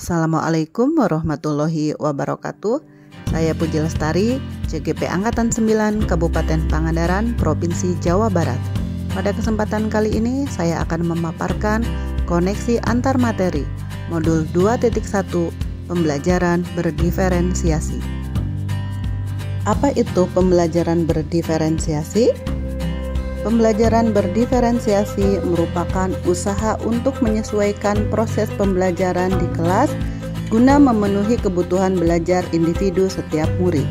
Assalamualaikum warahmatullahi wabarakatuh. Saya Puji Lestari, CGP Angkatan 9 Kabupaten Pangandaran, Provinsi Jawa Barat. Pada kesempatan kali ini saya akan memaparkan koneksi antar materi modul 2.1 pembelajaran berdiferensiasi. Apa itu pembelajaran berdiferensiasi? Pembelajaran berdiferensiasi merupakan usaha untuk menyesuaikan proses pembelajaran di kelas guna memenuhi kebutuhan belajar individu setiap murid.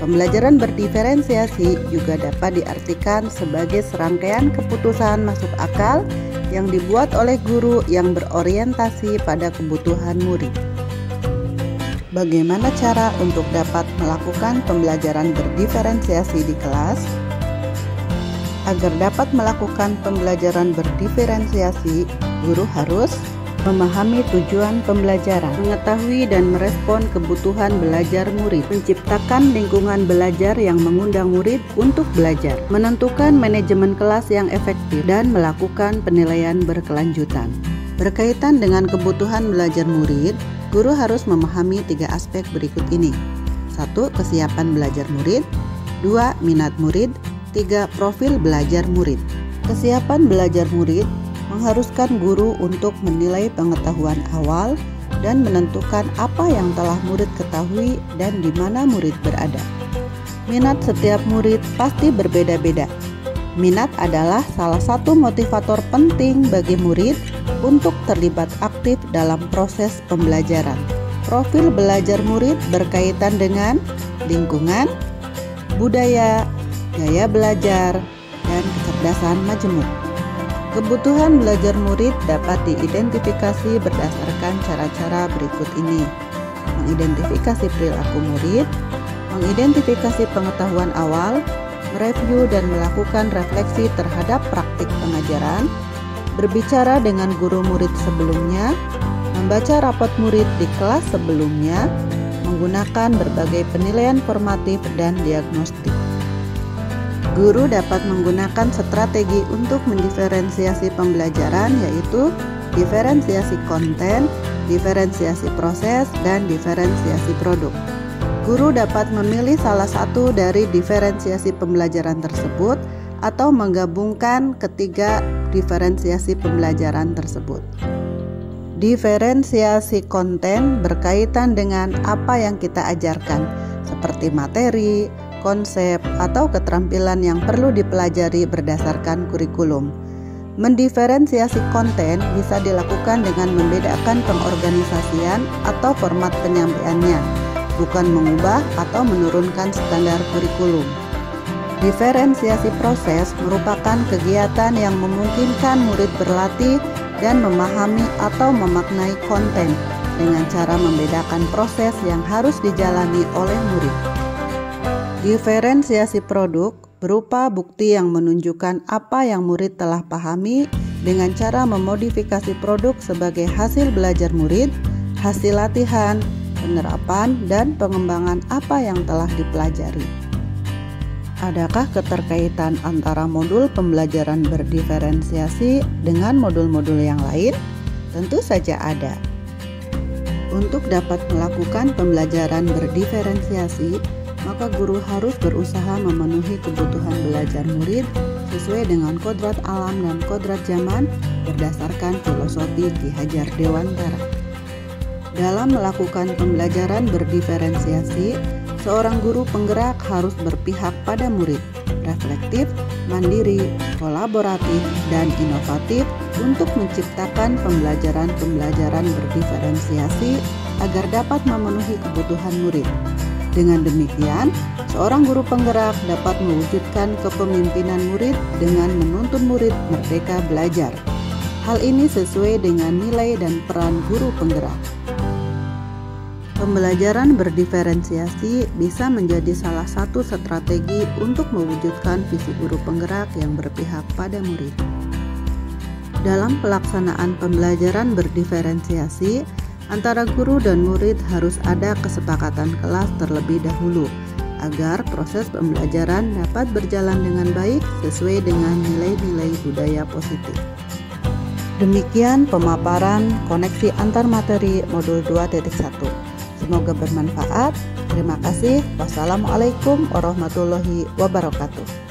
Pembelajaran berdiferensiasi juga dapat diartikan sebagai serangkaian keputusan masuk akal yang dibuat oleh guru yang berorientasi pada kebutuhan murid. Bagaimana cara untuk dapat melakukan pembelajaran berdiferensiasi di kelas? Agar dapat melakukan pembelajaran berdiferensiasi, guru harus memahami tujuan pembelajaran, mengetahui dan merespon kebutuhan belajar murid, menciptakan lingkungan belajar yang mengundang murid untuk belajar, menentukan manajemen kelas yang efektif, dan melakukan penilaian berkelanjutan. Berkaitan dengan kebutuhan belajar murid, guru harus memahami 3 aspek berikut ini. 1. Kesiapan belajar murid. 2. Minat murid. 3. Profil belajar murid. Kesiapan belajar murid mengharuskan guru untuk menilai pengetahuan awal dan menentukan apa yang telah murid ketahui dan di mana murid berada. Minat setiap murid pasti berbeda-beda. Minat adalah salah satu motivator penting bagi murid untuk terlibat aktif dalam proses pembelajaran. Profil belajar murid berkaitan dengan lingkungan, budaya, gaya belajar, dan kecerdasan majemuk. Kebutuhan belajar murid dapat diidentifikasi berdasarkan cara-cara berikut ini: mengidentifikasi perilaku murid, mengidentifikasi pengetahuan awal, mereview dan melakukan refleksi terhadap praktik pengajaran, berbicara dengan guru murid sebelumnya, membaca rapot murid di kelas sebelumnya, menggunakan berbagai penilaian formatif dan diagnostik. Guru dapat menggunakan strategi untuk mendiferensiasi pembelajaran, yaitu diferensiasi konten, diferensiasi proses, dan diferensiasi produk. Guru dapat memilih salah satu dari diferensiasi pembelajaran tersebut atau menggabungkan ketiga diferensiasi pembelajaran tersebut. Diferensiasi konten berkaitan dengan apa yang kita ajarkan, seperti materi, konsep, atau keterampilan yang perlu dipelajari berdasarkan kurikulum. Mendiferensiasi konten bisa dilakukan dengan membedakan pengorganisasian atau format penyampaiannya, bukan mengubah atau menurunkan standar kurikulum. Diferensiasi proses merupakan kegiatan yang memungkinkan murid berlatih dan memahami atau memaknai konten dengan cara membedakan proses yang harus dijalani oleh murid. Diferensiasi produk berupa bukti yang menunjukkan apa yang murid telah pahami dengan cara memodifikasi produk sebagai hasil belajar murid, hasil latihan, penerapan, dan pengembangan apa yang telah dipelajari. Adakah keterkaitan antara modul pembelajaran berdiferensiasi dengan modul-modul yang lain? Tentu saja ada. Untuk dapat melakukan pembelajaran berdiferensiasi, maka guru harus berusaha memenuhi kebutuhan belajar murid sesuai dengan kodrat alam dan kodrat zaman berdasarkan filosofi Ki Hajar Dewantara. Dalam melakukan pembelajaran berdiferensiasi, seorang guru penggerak harus berpihak pada murid, reflektif, mandiri, kolaboratif, dan inovatif untuk menciptakan pembelajaran berdiferensiasi agar dapat memenuhi kebutuhan murid. Dengan demikian, seorang guru penggerak dapat mewujudkan kepemimpinan murid dengan menuntun murid merdeka belajar. Hal ini sesuai dengan nilai dan peran guru penggerak. Pembelajaran berdiferensiasi bisa menjadi salah satu strategi untuk mewujudkan visi guru penggerak yang berpihak pada murid. Dalam pelaksanaan pembelajaran berdiferensiasi, antara guru dan murid harus ada kesepakatan kelas terlebih dahulu agar proses pembelajaran dapat berjalan dengan baik sesuai dengan nilai-nilai budaya positif. Demikian pemaparan koneksi antar materi modul 2.1. Semoga bermanfaat. Terima kasih. Wassalamualaikum warahmatullahi wabarakatuh.